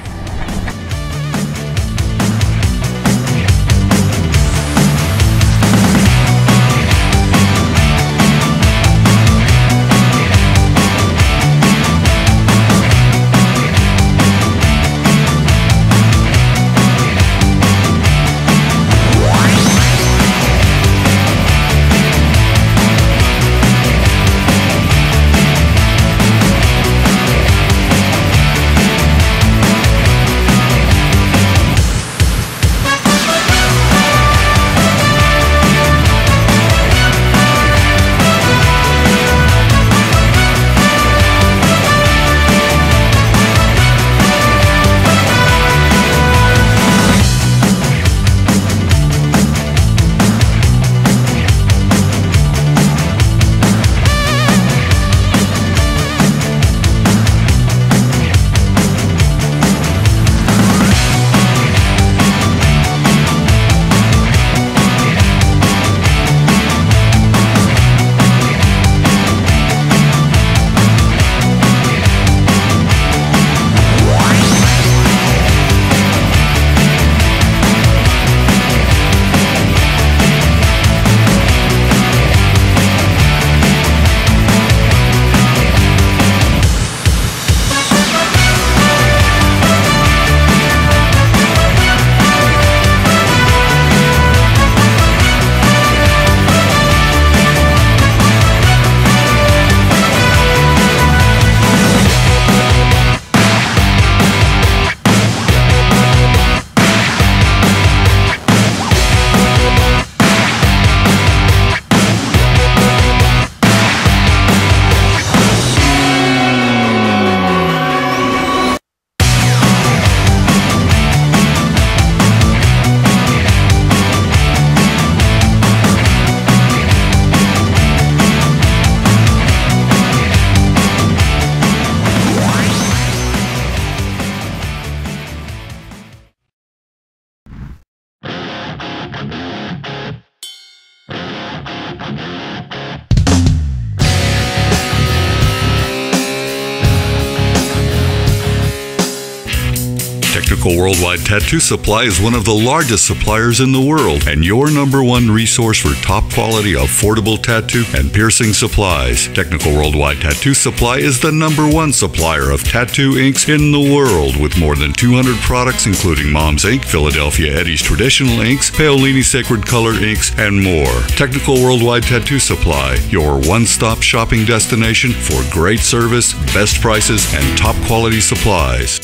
S5: Technical Worldwide Tattoo Supply is one of the largest suppliers in the world and your #1 resource for top quality, affordable tattoo and piercing supplies. Technical Worldwide Tattoo Supply is the #1 supplier of tattoo inks in the world with more than 200 products including Mom's Ink, Philadelphia Eddie's Traditional Inks, Paolini Sacred Color Inks, and more. Technical Worldwide Tattoo Supply, your one-stop shopping destination for great service, best prices, and top quality supplies.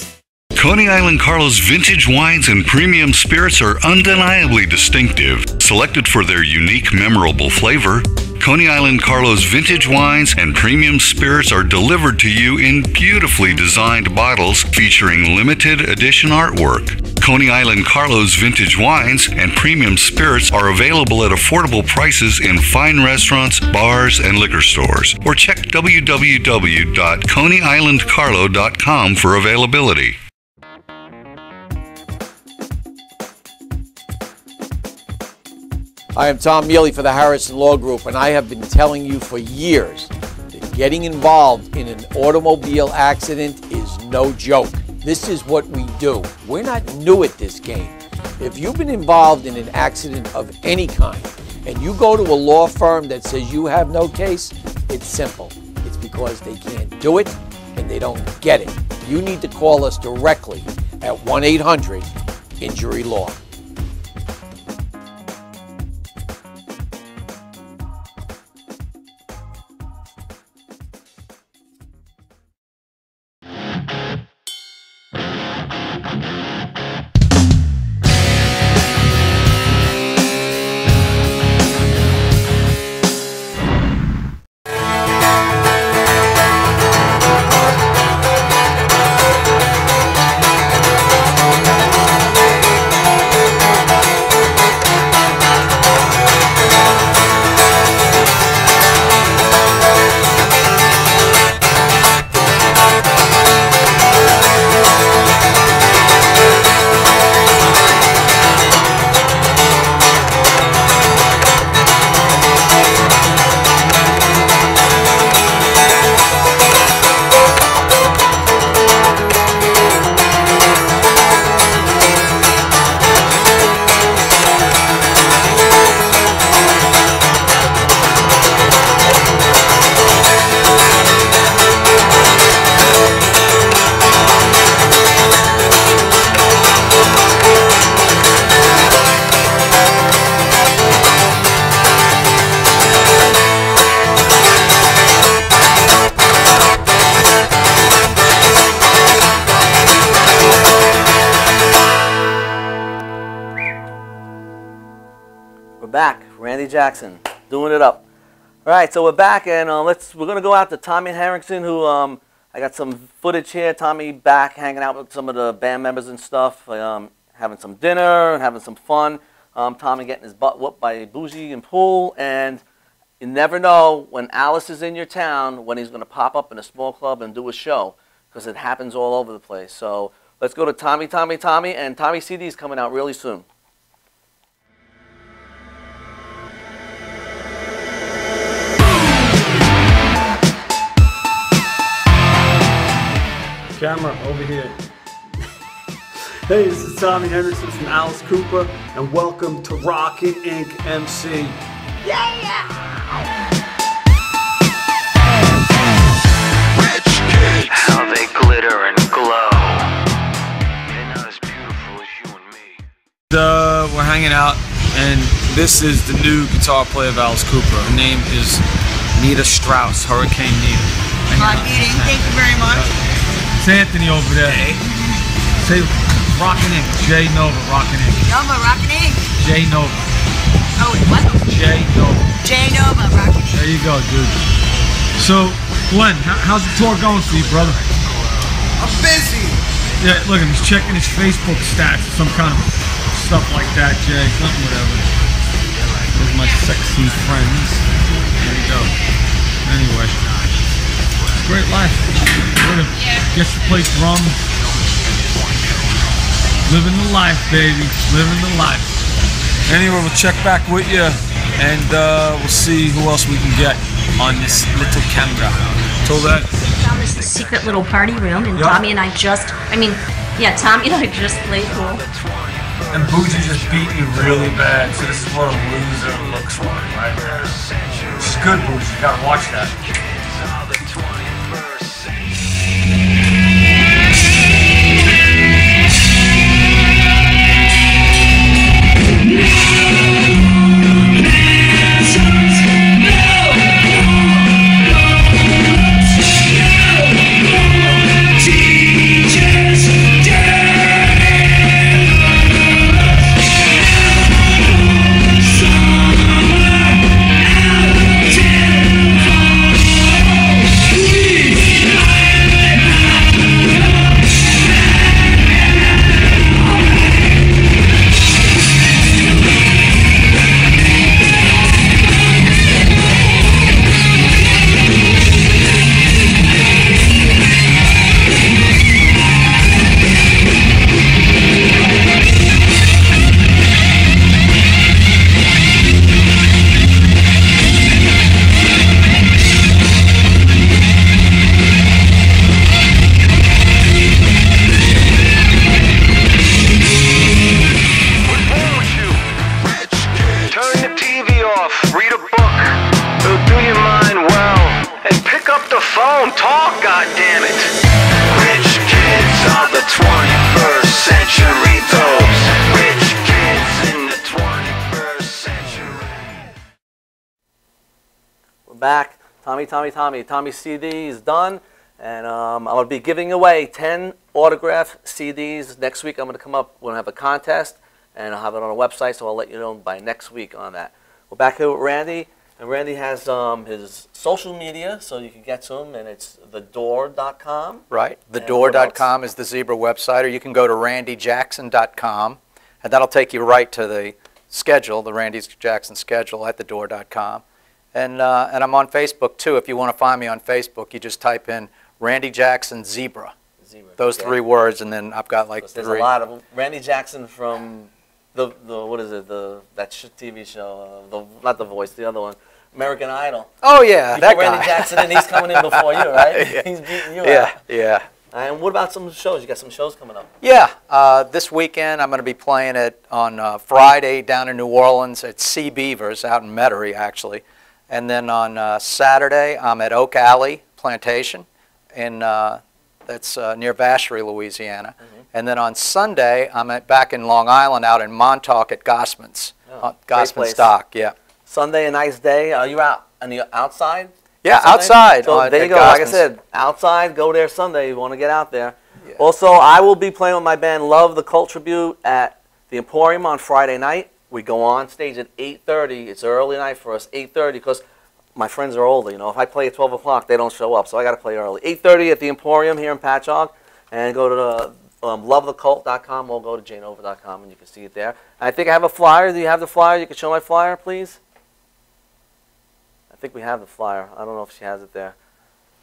S5: Coney Island Carlo's vintage wines and premium spirits are undeniably distinctive, selected for their unique, memorable flavor. Coney Island Carlo's vintage wines and premium spirits are delivered to you in beautifully designed bottles featuring limited edition artwork. Coney Island Carlo's vintage wines and premium spirits are available at affordable prices in fine restaurants, bars, and liquor stores. Or check www.coneyislandcarlo.com for availability.
S10: I am Tom Mealy for the Harrison Law Group, and I have been telling you for years that getting involved in an automobile accident is no joke. This is what we do. We're not new at this game. If you've been involved in an accident of any kind and you go to a law firm that says you have no case, it's simple. It's because they can't do it and they don't get it. You need to call us directly at 1-800-INJURY-LAW.
S1: Back, Randy Jackson, doing it up. All right, so we're back, and we're gonna go out to Tommy Henriksen, who I got some footage here. Tommy back hanging out with some of the band members and stuff, having some dinner and having some fun. Tommy getting his butt whooped by Bougie and Pool, and you never know when Alice is in your town when he's gonna pop up in a small club and do a show, because it happens all over the place. So let's go to Tommy, and Tommy CD is coming out really soon.
S11: Camera over here. Hey, this is Tommy Henderson from Alice Cooper, and welcome to Rockin' Inc. MC.
S12: Yeah!
S13: Rich kids, how they glitter and glow. They're not as beautiful as you and me.
S14: We're hanging out, and this is the new guitar player of Alice Cooper. Her name is Nita Strauss, Hurricane Nita.
S12: Hi, meeting. Thank you very much.
S14: It's Anthony over there. Hey. Say Rockin' Inc. J Nova, Rockin' Inc.
S12: Nova, Rockin' Inc.
S14: J Nova.
S12: Oh, wait, what?
S14: J Nova.
S12: J Nova, Rockin' Inc.
S14: There you go, dude. So, Glenn, how's the tour going for you, brother?
S15: I'm busy.
S14: Yeah, look, he's checking his Facebook stats, some kind of stuff like that, Jay. Something, whatever. There's my sexy friends. There you go. Anyway. Great life. Gets to play drums. Living the life, baby. Living the life. Anyway, we'll check back with you, and we'll see who else we can get on this little camera. Till then.
S16: Found this secret little party room, and Tommy and I Yeah, Tommy like just played cool.
S14: And Bougie just beat me really bad, so this is what a loser looks like right there. It's good, Bougie. You gotta watch that.
S1: Back. Tommy CD is done, and I'm going to be giving away 10 autographed CDs. Next week I'm going to come up, we're going to have a contest, and I'll have it on our website, so I'll let you know by next week on that. We're back here with Randy, and Randy has his social media, so you can get to him, and it's thedoor.com.
S2: Right. Thedoor.com is the Zebra website, or you can go to randyjackson.com, and that'll take you right to the schedule, the Randy Jackson schedule at thedoor.com. And I'm on Facebook, too. If you want to find me on Facebook, you just type in Randy Jackson Zebra. Those 3 words, and then I've got like 3.
S1: There's a lot of them. Randy Jackson from the what is it, that TV show, not The Voice, the other one, American Idol.
S2: Oh, yeah,
S1: you
S2: that
S1: put
S2: guy.
S1: Randy Jackson, and he's coming in before you, right?
S2: Yeah.
S1: He's beating you
S2: out. Yeah.
S1: And what about some shows? You got some shows coming up?
S2: Yeah. This weekend, I'm going to be playing it on Friday down in New Orleans at Sea Beavers out in Metairie, actually. And then on Saturday, I'm at Oak Alley Plantation, that's near Vacherie, Louisiana. And then on Sunday, I'm back in Long Island, out in Montauk at Gossman's. Gossman's Dock, yeah.
S1: Sunday, a nice day. Are you out on the outside?
S2: Yeah, outside.
S1: So there you go. Like I said, outside. Go there Sunday. You want to get out there. Yeah. Also, I will be playing with my band Love the Cult Tribute at the Emporium on Friday night. We go on stage at 8:30. It's an early night for us, 8:30, because my friends are older. You know, if I play at 12 o'clock, they don't show up, so I got to play early. 8:30 at the Emporium here in Patchogue, and go to lovethecult.com or go to janeover.com, and you can see it there. I think I have a flyer. Do you have the flyer? You can show my flyer, please. I think we have the flyer. I don't know if she has it there,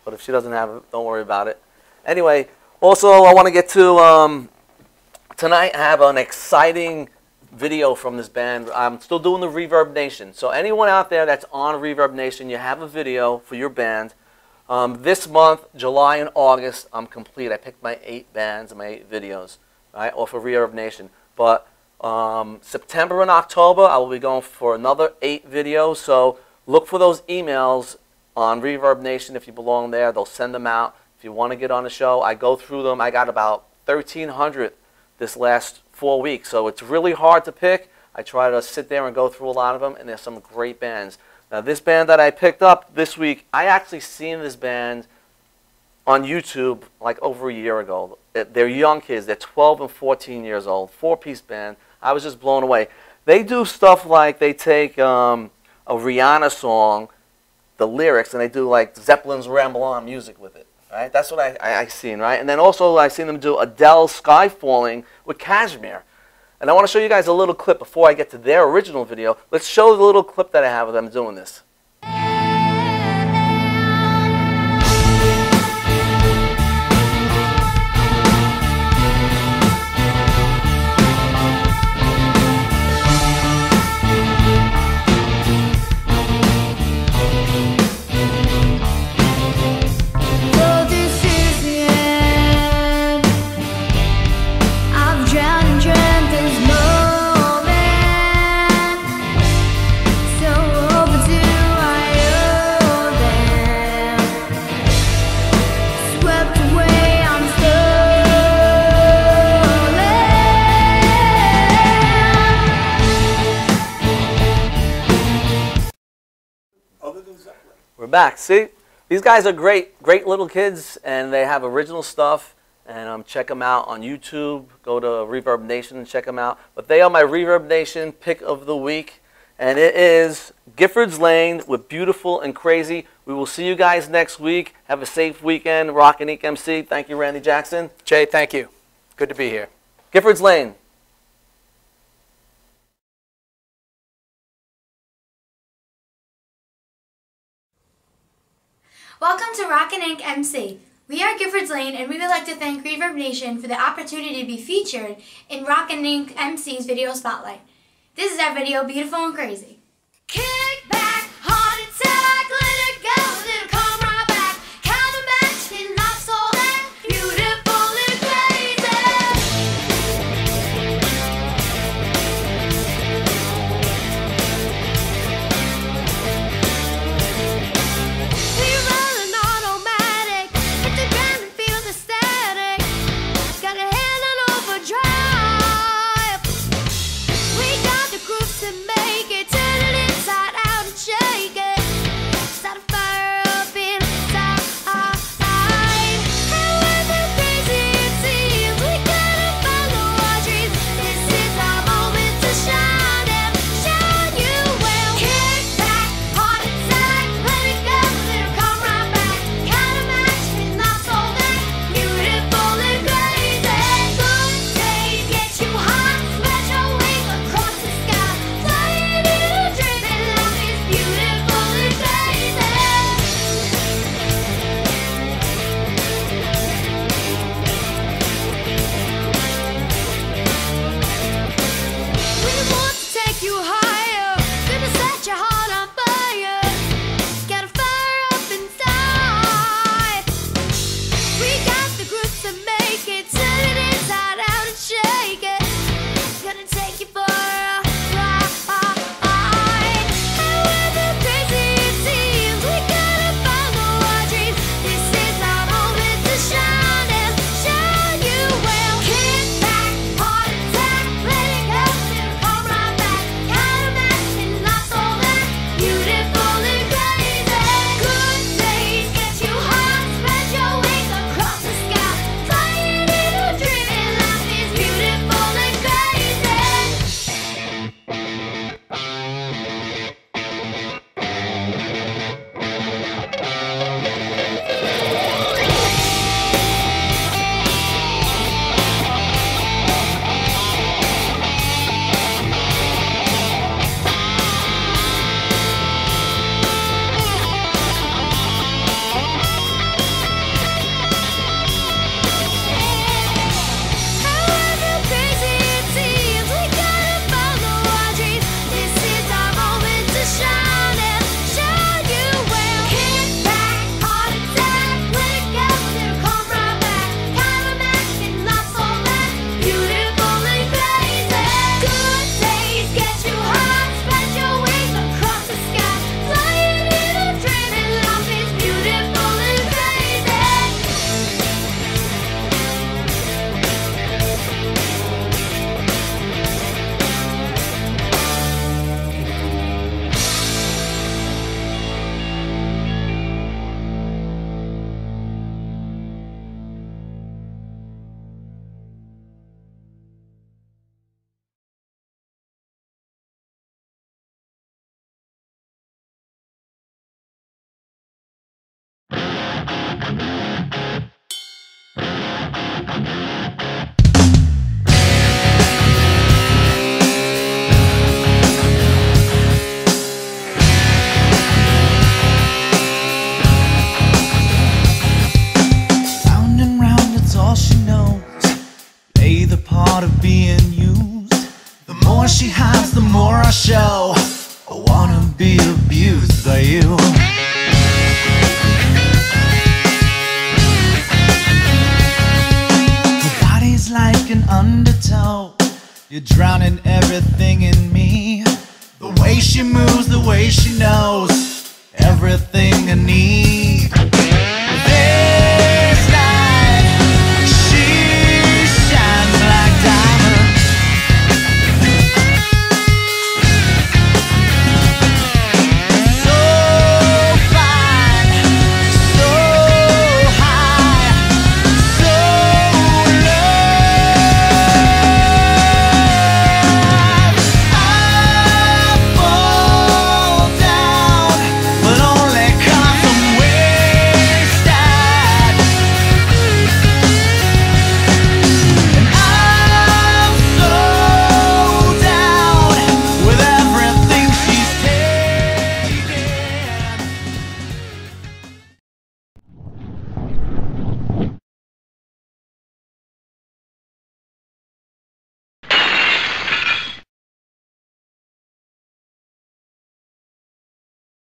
S1: but if she doesn't have it, don't worry about it. Anyway, also I want to get to tonight. I have an exciting video from this band. I'm still doing the Reverb Nation. So anyone out there that's on Reverb Nation, you have a video for your band. This month, July and August, I'm complete. I picked my 8 bands and my 8 videos, right, off of Reverb Nation. But September and October, I will be going for another 8 videos. So look for those emails on Reverb Nation. If you belong there, they'll send them out. If you want to get on the show, I go through them. I got about 1,300 this last 4 weeks, so it's really hard to pick. I try to sit there and go through a lot of them, and there's some great bands. Now, this band that I picked up this week, I actually seen this band on YouTube like over a year ago. They're young kids. They're 12 and 14 years old, 4-piece band. I was just blown away. They do stuff like they take a Rihanna song, the lyrics, and they do like Zeppelin's Ramble On music with it. Right? That's what I seen, right? And then also I seen them do Adele's Sky Falling with Cashmere. And I want to show you guys a little clip before I get to their original video. Let's show the little clip that I have of them doing this. back. See, these guys are great little kids, and they have original stuff. And check them out on YouTube. Go to Reverb Nation and check them out. But they are my Reverb Nation pick of the week. And it is Giffords Lane with Beautiful and Crazy. We will see you guys next week. Have a safe weekend. Rockin' Inc. MC. Thank you, Randy Jackson.
S2: Jay, thank you. Good to be here.
S1: Giffords Lane.
S17: Welcome to Rockin' Inc. MC. We are Giffords Lane, and we would like to thank Reverb Nation for the opportunity to be featured in Rockin' Inc. MC's Video Spotlight. This is our video, Beautiful and Crazy. Kick back, heart attack, let it go, let it come right back. Count a match, and not so that beautiful and crazy. We roll an automatic, hit the ground and feel the static. Got a hand on overdrive. We got the grooves to make it, turn it inside out and shake it. Start a fire up inside. However crazy it seems, we gotta follow our dreams. This is our moment to shine and shine you well. Kick back, heart attack, let it go, let it come right back. Count a match, and not so that beautiful and crazy. Good days get you hot, spread your wings across the sky. Flying in a dream, and life is beautiful and crazy. We want to take you higher, gonna set your heart on fire. Got a fire up inside. We got the grooves to make it, turn it inside out and shake it. Gonna take you for a ride. However crazy it seems, we gotta follow our dreams. This is our moment to shine and shine you well. Kick back, heart attack, let it go, let it come right back. Count a match, and not so that beautiful and crazy. Good days get you hot, spread your wings across the sky. Flying in a dream, and life is beautiful and crazy. However crazy it seems, we gotta follow our dreams. This is our moment to shine and shine you well. Kick back, heart attack, let it go, let it come right back. Count a match, and not so that beautiful and crazy. Good days get you hot, spread your wings across the sky. Flying in a dream, and life is beautiful and crazy.
S18: Round and round, it's all she knows. Play the part of being used. The more she hides, the more I show. I wanna be abused by you. Your body's like an undertow. You're drowning everything in me. The way she moves, the way she knows everything I need.